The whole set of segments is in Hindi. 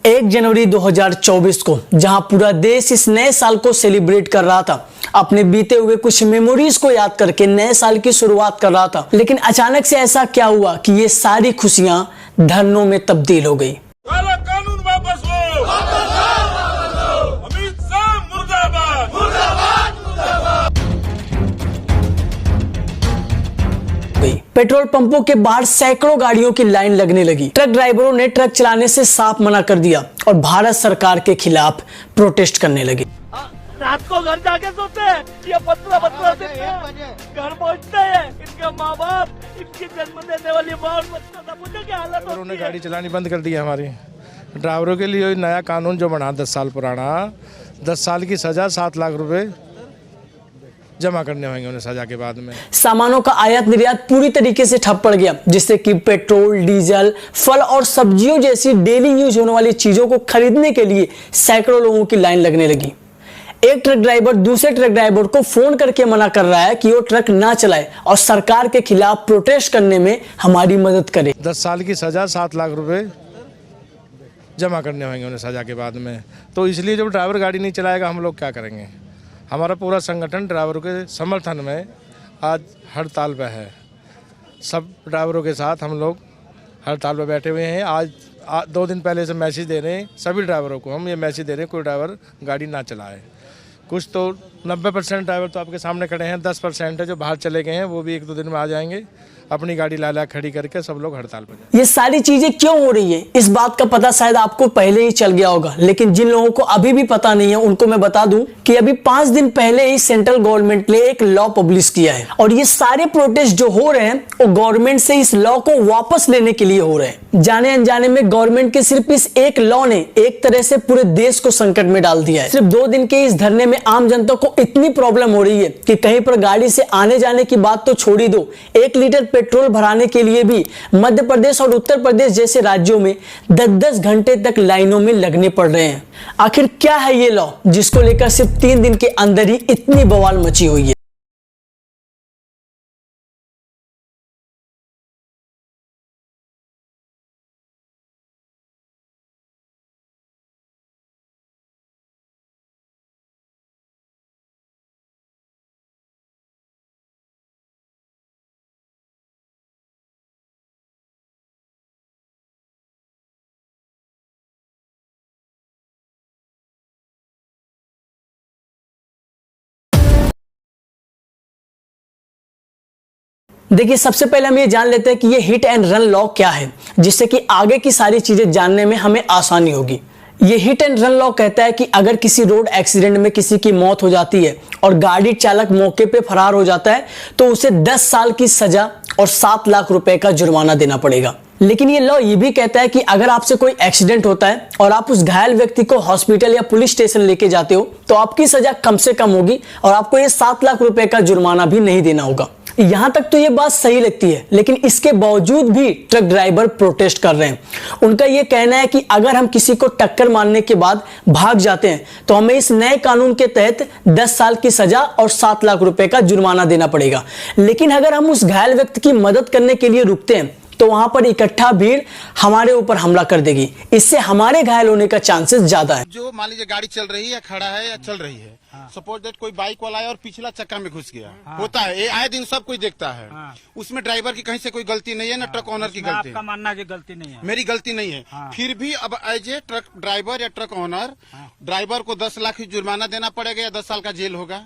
1 जनवरी 2024 को जहां पूरा देश इस नए साल को सेलिब्रेट कर रहा था, अपने बीते हुए कुछ मेमोरीज को याद करके नए साल की शुरुआत कर रहा था, लेकिन अचानक से ऐसा क्या हुआ कि ये सारी खुशियां धरनों में तब्दील हो गई। काला कानून वापस लो, अमित शाह मुर्दाबाद, मुर्दाबाद, मुर्दाबाद। पेट्रोल पंपों के बाहर सैकड़ों गाड़ियों की लाइन लगने लगी। ट्रक ड्राइवरों ने ट्रक चलाने से साफ मना कर दिया और भारत सरकार के खिलाफ प्रोटेस्ट करने लगे। रात को घर जाके सोते हैं या पत्र देते हैं, घर पहुंचते हैं, इनके माँ बाप, इनकी जन्म देने वाली माँ और बच्चों का मुझे क्या हालत होती है। उन्होंने गाड़ी चलानी बंद कर दी है। हमारी ड्राइवरों के लिए नया कानून जो बना 10 साल पुराना, 10 साल की सजा, 7 लाख रुपए जमा करने होंगे उन्हें सजा के बाद में। सामानों का आयात निर्यात पूरी तरीके से ठप पड़ गया, जिससे कि पेट्रोल, डीजल, फल और सब्जियों जैसी डेली यूज होने वाली चीजों को खरीदने के लिए सैकड़ों लोगों की लाइन लगने लगी। एक ट्रक ड्राइवर दूसरे ट्रक ड्राइवर को फोन करके मना कर रहा है कि वो ट्रक ना चलाए और सरकार के खिलाफ प्रोटेस्ट करने में हमारी मदद करे। 10 साल की सजा, 7 लाख रुपए जमा करने होंगे उन्हें सजा के बाद में। तो इसलिए जब ड्राइवर गाड़ी नहीं चलाएगा हम लोग क्या करेंगे। हमारा पूरा संगठन ड्राइवरों के समर्थन में आज हड़ताल पे है। सब ड्राइवरों के साथ हम लोग हड़ताल पे बैठे हुए हैं। आज 2 दिन पहले से मैसेज दे रहे हैं सभी ड्राइवरों को, हम ये मैसेज दे रहे हैं कोई ड्राइवर गाड़ी ना चलाए। कुछ तो 90% ड्राइवर तो आपके सामने खड़े हैं, 10% है जो बाहर चले गए हैं, वो भी 1-2 दिन में आ जाएंगे। अपनी गाड़ी ला खड़ी करके सब लोग हड़ताल पर। ये सारी चीजें क्यों हो रही है, इस बात का पता शायद आपको पहले ही चल गया होगा, लेकिन जिन लोगों को अभी भी पता नहीं है उनको मैं बता दूं कि अभी 5 दिन पहले ही सेंट्रल गवर्नमेंट ने एक लॉ पब्लिश किया है और ये सारे प्रोटेस्ट जो हो रहे हैं वो गवर्नमेंट से इस लॉ को वापस लेने के लिए हो रहे हैं। जाने अनजाने में गवर्नमेंट के सिर्फ इस एक लॉ ने एक तरह से पूरे देश को संकट में डाल दिया है। सिर्फ 2 दिन के इस धरने में आम जनता को इतनी प्रॉब्लम हो रही है कि कहीं पर गाड़ी से आने जाने की बात तो छोड़ ही दो, 1 लीटर पेट्रोल भराने के लिए भी मध्य प्रदेश और उत्तर प्रदेश जैसे राज्यों में 10-10 घंटे तक लाइनों में लगने पड़ रहे हैं। आखिर क्या है ये लॉ जिसको लेकर सिर्फ 3 दिन के अंदर ही इतनी बवाल मची हुई है। देखिए, सबसे पहले हम ये जान लेते हैं कि ये हिट एंड रन लॉ क्या है, जिससे कि आगे की सारी चीजें जानने में हमें आसानी होगी। ये हिट एंड रन लॉ कहता है कि अगर किसी रोड एक्सीडेंट में किसी की मौत हो जाती है और गाड़ी चालक मौके पे फरार हो जाता है तो उसे 10 साल की सजा और 7 लाख रुपए का जुर्माना देना पड़ेगा। लेकिन ये लॉ ये भी कहता है कि अगर आपसे कोई एक्सीडेंट होता है और आप उस घायल व्यक्ति को हॉस्पिटल या पुलिस स्टेशन लेके जाते हो तो आपकी सजा कम से कम होगी और आपको ये 7 लाख रुपए का जुर्माना भी नहीं देना होगा। यहां तक तो ये बात सही लगती है, लेकिन इसके बावजूद भी ट्रक ड्राइवर प्रोटेस्ट कर रहे हैं। उनका यह कहना है कि अगर हम किसी को टक्कर मारने के बाद भाग जाते हैं तो हमें इस नए कानून के तहत 10 साल की सजा और 7 लाख रुपए का जुर्माना देना पड़ेगा। लेकिन अगर हम उस घायल व्यक्ति की मदद करने के लिए रुकते हैं तो वहां पर इकट्ठा भीड़ हमारे ऊपर हमला कर देगी, इससे हमारे घायल होने का चांसेस ज्यादा है। जो मान लीजिए गाड़ी चल रही है, खड़ा है या चल रही है, सपोज दैट कोई बाइक वाला है और पिछला चक्का में घुस गया, होता है, ये आए दिन सब कोई देखता है। उसमें ड्राइवर की कहीं से कोई गलती नहीं है, ना ट्रक ओनर की गलती है। आपका मानना है कि गलती नहीं है, मेरी गलती नहीं है। फिर भी अब एज ए ट्रक ड्राइवर या ट्रक ओनर, ड्राइवर को 10 लाख की जुर्माना देना पड़ेगा या 10 साल का जेल होगा।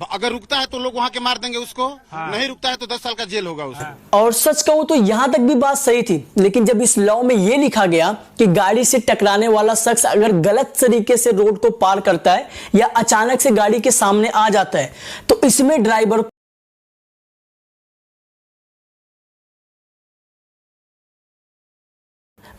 अगर रुकता है तो लोग वहाँ के मार देंगे उसको, नहीं रुकता है तो 10 साल का जेल होगा उसको। और सच कहूं तो यहां तक भी बात सही थी, लेकिन जब इस लॉ में यह लिखा गया कि गाड़ी से टकराने वाला शख्स अगर गलत तरीके से रोड को पार करता है या अचानक से गाड़ी के सामने आ जाता है तो इसमें ड्राइवर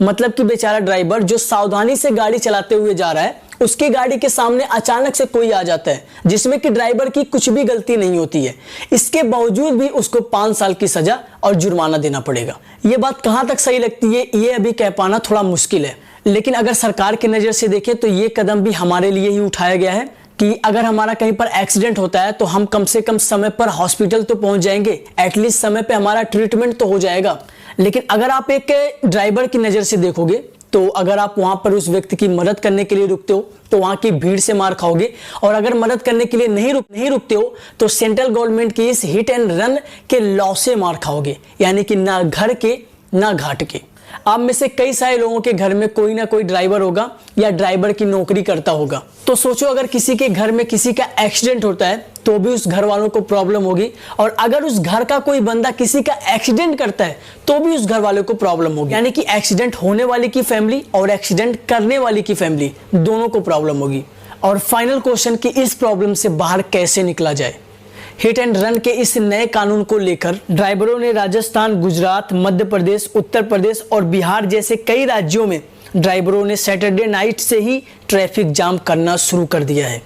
मतलब कि बेचारा ड्राइवर जो सावधानी से गाड़ी चलाते हुए जा रहा है उसकी गाड़ी के सामने अचानक से कोई आ जाता है जिसमें कि ड्राइवर की कुछ भी गलती नहीं होती है, इसके बावजूद भी उसको 5 साल की सजा और जुर्माना देना पड़ेगा। यह बात कहां तक सही लगती है ये अभी कह पाना थोड़ा मुश्किल है, लेकिन अगर सरकार की नजर से देखें तो ये कदम भी हमारे लिए ही उठाया गया है कि अगर हमारा कहीं पर एक्सीडेंट होता है तो हम कम से कम समय पर हॉस्पिटल तो पहुंच जाएंगे, एटलीस्ट समय पे हमारा ट्रीटमेंट तो हो जाएगा। लेकिन अगर आप एक ड्राइवर की नजर से देखोगे तो अगर आप वहां पर उस व्यक्ति की मदद करने के लिए रुकते हो तो वहां की भीड़ से मार खाओगे, और अगर मदद करने के लिए नहीं रुकते हो तो सेंट्रल गवर्नमेंट की इस हिट एंड रन के लॉ से मार खाओगे, यानी कि ना घर के ना घाट के। आप में से कई सारे लोगों के घर में कोई ना कोई ड्राइवर होगा या ड्राइवर की नौकरी करता होगा। तो सोचो अगर किसी के घर में किसी का एक्सीडेंट होता है तो भी उस घर वालों को प्रॉब्लम होगी, और अगर उस घर का कोई बंदा किसी का एक्सीडेंट करता है तो भी उस घर वाले को प्रॉब्लम होगी। यानी कि एक्सीडेंट होने वाली की फैमिली और एक्सीडेंट करने वाली की फैमिली दोनों को प्रॉब्लम होगी। और फाइनल क्वेश्चन कि इस प्रॉब्लम से बाहर कैसे निकला जाए। हिट एंड रन के इस नए कानून को लेकर ड्राइवरों ने राजस्थान, गुजरात, मध्य प्रदेश, उत्तर प्रदेश और बिहार जैसे कई राज्यों में ड्राइवरों ने सैटरडे नाइट से ही ट्रैफिक जाम करना शुरू कर दिया है।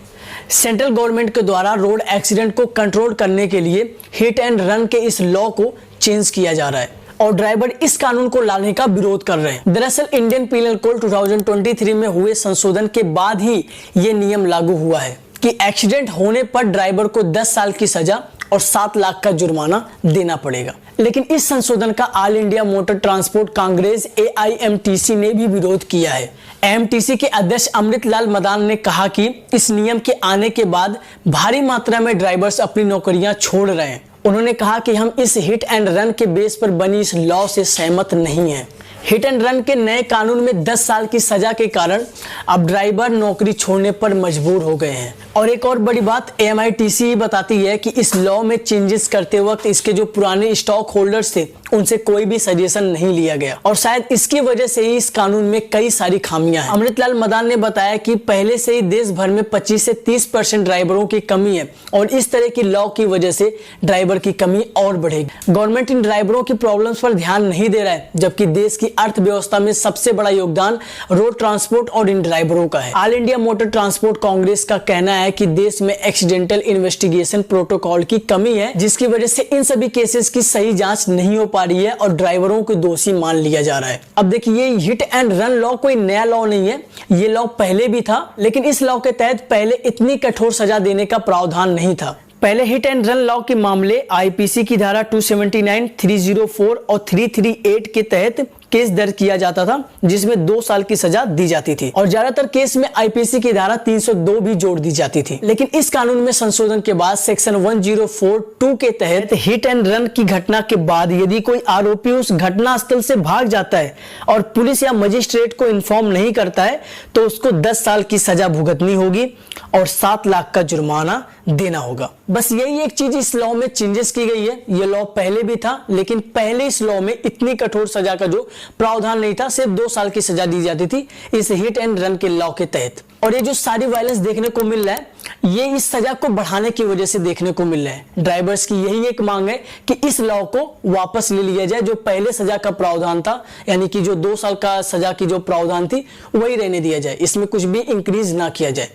सेंट्रल गवर्नमेंट के द्वारा रोड एक्सीडेंट को कंट्रोल करने के लिए हिट एंड रन के इस लॉ को चेंज किया जा रहा है और ड्राइवर इस कानून को लाने का विरोध कर रहे हैं। दरअसल इंडियन पीनल कोड 2023 में हुए संशोधन के बाद ही ये नियम लागू हुआ है कि एक्सीडेंट होने पर ड्राइवर को 10 साल की सजा और 7 लाख का जुर्माना देना पड़ेगा। लेकिन इस संशोधन का all India motor transport Congress AIMTC ने भी विरोध किया है। AIMTC के अध्यक्ष अमृतलाल मदान ने कहा कि इस नियम के आने के बाद भारी मात्रा में ड्राइवर्स अपनी नौकरियां छोड़ रहे हैं। उन्होंने कहा कि हम इस हिट एंड रन के बेस पर बनी इस लॉ से सहमत नहीं है। हिट एंड रन के नए कानून में 10 साल की सजा के कारण अब ड्राइवर नौकरी छोड़ने पर मजबूर हो गए हैं। और एक और बड़ी बात AIMTC बताती है कि इस लॉ में चेंजेस करते वक्त इसके जो पुराने स्टॉक होल्डर्स थे उनसे कोई भी सजेशन नहीं लिया गया, और शायद इसकी वजह से ही इस कानून में कई सारी खामियां हैं। अमृतलाल मदान ने बताया कि पहले से ही देश भर में 25 से 30% ड्राइवरों की कमी है, और इस तरह की लॉ की वजह से ड्राइवर की कमी और बढ़ेगी। गवर्नमेंट इन ड्राइवरों की प्रॉब्लम्स पर ध्यान नहीं दे रहा है, जबकि देश की अर्थव्यवस्था में सबसे बड़ा योगदान रोड ट्रांसपोर्ट और इन ड्राइवरों का है। All India motor transport Congress का कहना है कि देश में एक्सीडेंटल इन्वेस्टिगेशन प्रोटोकॉल की कमी है, जिसकी वजह से इन सभी केसेस की सही जांच नहीं हो पा रही है और ड्राइवरों को दोषी मान लिया जा रहा है। अब देखिए, हिट एंड रन लॉ कोई नया लॉ नहीं है, ये लॉ पहले भी था, लेकिन इस लॉ के तहत पहले इतनी कठोर सजा देने का प्रावधान नहीं था। पहले हिट एंड रन लॉ के मामले IPC की धारा 279, 304 और 338 के तहत केस दर्ज किया जाता था, जिसमें 2 साल की सजा दी जाती थी, और ज्यादातर केस में IPC की धारा 302 भी जोड़ दी जाती थी। लेकिन इस कानून में संशोधन के बाद सेक्शन 1042 के तहत हिट एंड रन की घटना के बाद यदि कोई आरोपी उस घटना स्थल से भाग जाता है और पुलिस या मजिस्ट्रेट को इन्फॉर्म नहीं करता है तो उसको 10 साल की सजा भुगतनी होगी और 7 लाख का जुर्माना देना होगा। बस यही एक चीज इस लॉ में चेंजेस की गई है। ये लॉ पहले भी था, लेकिन पहले इस लॉ में इतनी कठोर सजा का जो प्रावधान नहीं था, सिर्फ 2 साल की सजा दी जाती थी इस हिट एंड रन के लॉ के तहत। और ये जो सारी वायलेंस देखने को मिल रहा है, ये इस सजा को बढ़ाने की वजह से देखने को मिल रहा है। ड्राइवर्स की यही एक मांग है कि इस लॉ को वापस ले लिया जाए, जो पहले सजा का प्रावधान था, यानी कि जो 2 साल का सजा की जो प्रावधान थी वही रहने दिया जाए, इसमें कुछ भी इंक्रीज ना किया जाए।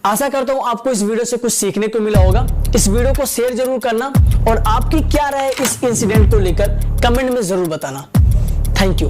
आशा करता हूं आपको इस वीडियो से कुछ सीखने को मिला होगा। इस वीडियो को शेयर जरूर करना और आपकी क्या राय इस इंसिडेंट को लेकर कमेंट में जरूर बताना। Thank you.